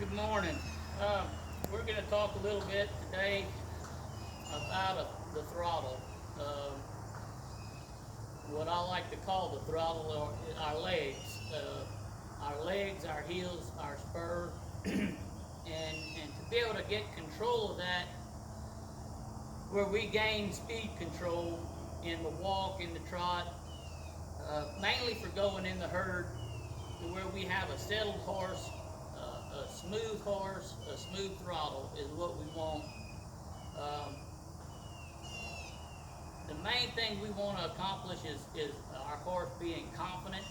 Good morning. We're going to talk a little bit today about the throttle. What I like to call the throttle are our legs. Our legs, our heels, our spur. And to be able to get control of that, where we gain speed control in the walk, in the trot, mainly for going in the herd, to where we have a settled horse, a smooth horse, a smooth throttle is what we want. Um, the main thing we want to accomplish is our horse being confident,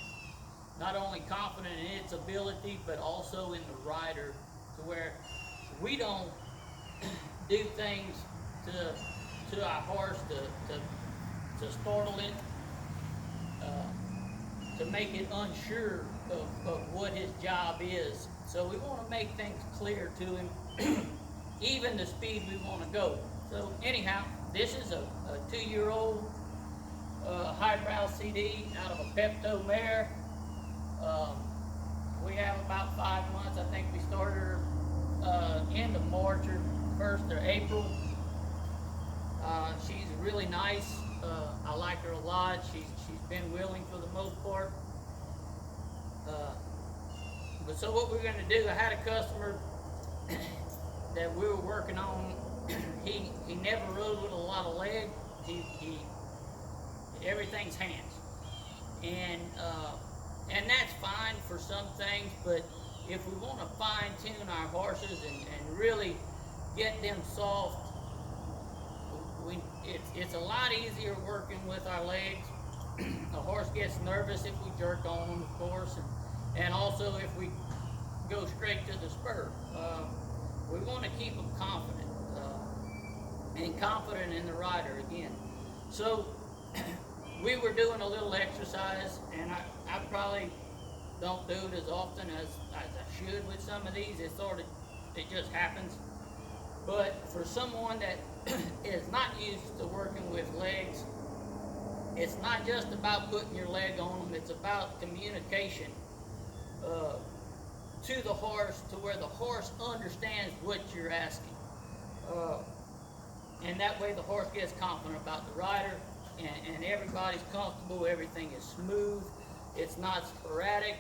not only confident in its ability, but also in the rider, to where we don't do things to our horse to startle it, to make it unsure of what his job is. So we want to make things clear to him, even the speed we want to go. So anyhow, this is a 2-year-old highbrow CD out of a Pepto mare. We have about 5 months. I think we started her end of March or 1st or April. She's really nice. I like her a lot. She's been willing for the most part. But so what we're going to do, I had a customer that we were working on. He never rode with a lot of leg. He everything's hands, and that's fine for some things. But if we want to fine tune our horses and really get them soft, it's a lot easier working with our legs. The horse gets nervous if we jerk on them, of course, and also if we go straight to the spur. We want to keep them confident and confident in the rider again. So we were doing a little exercise, and I probably don't do it as often as I should with some of these. It just happens. But for someone that is not used to working with legs, it's not just about putting your leg on them, it's about communication to the horse, to where the horse understands what you're asking. And that way the horse gets confident about the rider, and everybody's comfortable, everything is smooth, it's not sporadic.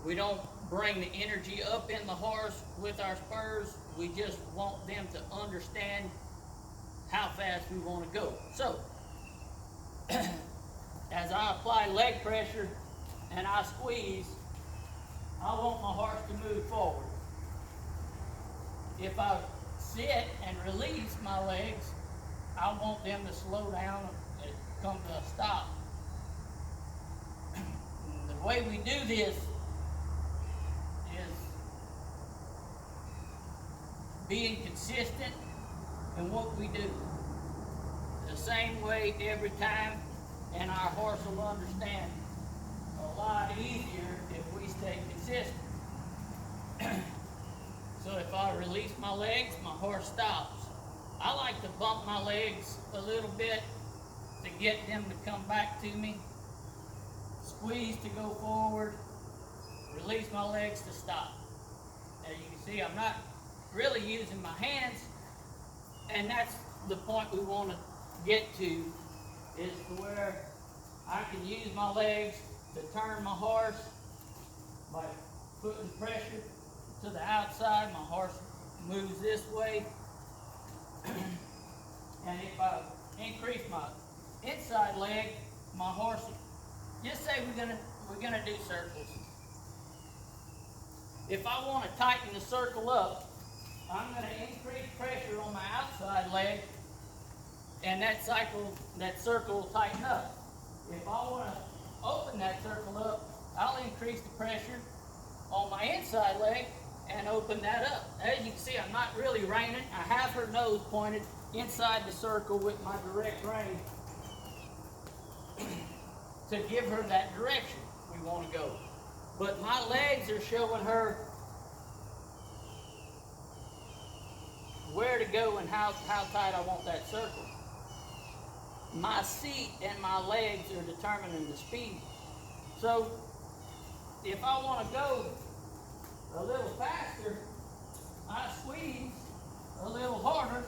We don't bring the energy up in the horse with our spurs. We just want them to understand how fast we want to go. So, as I apply leg pressure and I squeeze, I want my horse to move forward. If I sit and release my legs, I want them to slow down and come to a stop. The way we do this is being consistent in what we do. The same way every time, and our horse will understand a lot easier if we stay consistent. So if I release my legs, my horse stops. I like to bump my legs a little bit to get them to come back to me. Squeeze to go forward. Release my legs to stop. As you can see, I'm not really using my hands, and that's the point we want to get to, is to where I can use my legs to turn my horse by putting pressure to the outside. My horse moves this way, and if I increase my inside leg, my horse, just say we're gonna do circles. If I want to tighten the circle up, I'm going to increase pressure on my outside leg, and that circle will tighten up. If I want to open that circle up, I'll increase the pressure on my inside leg and open that up. As you can see, I'm not really reining. I have her nose pointed inside the circle with my direct rein to give her that direction we want to go. But my legs are showing her where to go and how tight I want that circle. My seat and my legs are determining the speed. So if I want to go a little faster, I squeeze a little harder,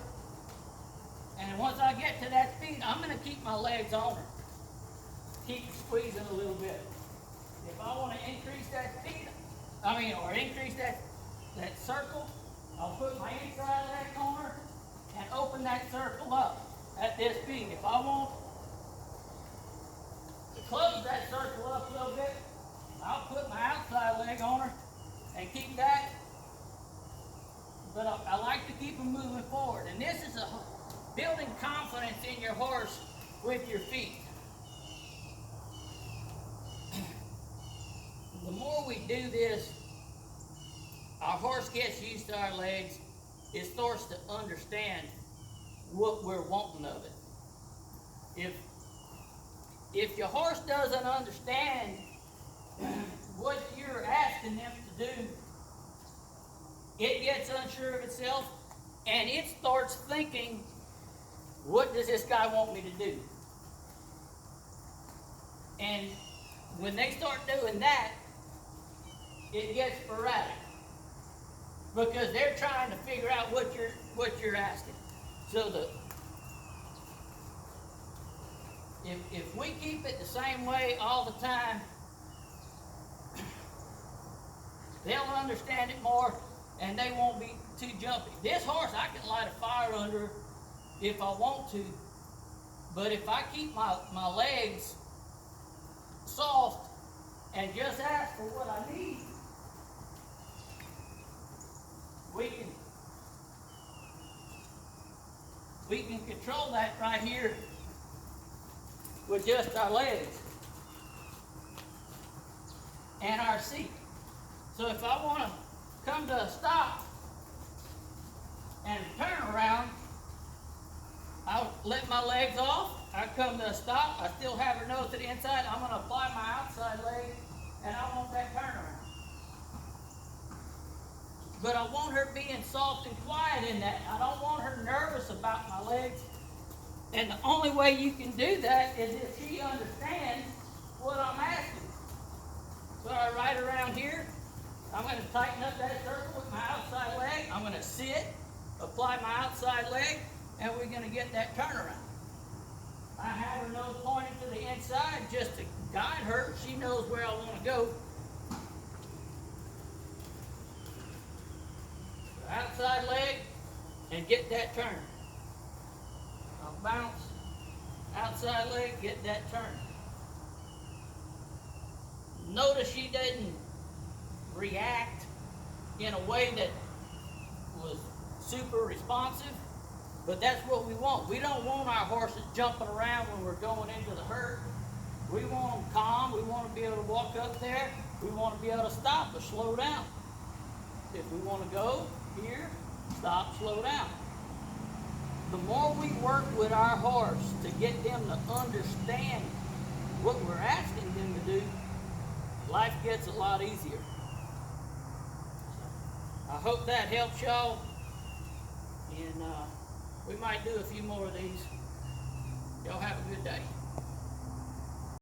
and once I get to that speed, I'm going to keep my legs on her. Keep squeezing a little bit. If I want to increase that speed, or increase that circle, I'll put my inside leg on her and open that circle up at this speed. If I want to close that circle up a little bit, I'll put my outside leg on her and keep that. But I like to keep them moving forward. And this is building confidence in your horse with your feet. The more we do this, our horse gets used to our legs. It starts to understand what we're wanting of it. If your horse doesn't understand what you're asking them to do, it gets unsure of itself, and it starts thinking, what does this guy want me to do? And when they start doing that, it gets sporadic, because they're trying to figure out what you're asking. So if we keep it the same way all the time, they'll understand it more, and they won't be too jumpy. This horse, I can light a fire under if I want to, but if I keep my legs soft and just ask for what I need, we can control that right here with just our legs and our seat. So if I want to come to a stop and turn around, I'll let my legs off. I come to a stop. I still have her nose to the inside. I'm going to apply my outside leg, and I want that turnaround. But I want her being soft and quiet in that. I don't want her nervous about my legs. And the only way you can do that is if she understands what I'm asking. So right around here, I'm going to tighten up that circle with my outside leg. I'm going to sit, apply my outside leg, and we're going to get that turnaround. I have her nose pointing to the inside just to guide her. She knows where I want to go. Outside leg, and get that turn. I'll bounce, outside leg, get that turn. Notice she didn't react in a way that was super responsive, but that's what we want. We don't want our horses jumping around when we're going into the herd. We want them calm. We want to be able to walk up there. We want to be able to stop or slow down. If we want to go here, stop, slow down. The more we work with our horse to get them to understand what we're asking them to do, life gets a lot easier. I hope that helps y'all, and we might do a few more of these. Y'all have a good day.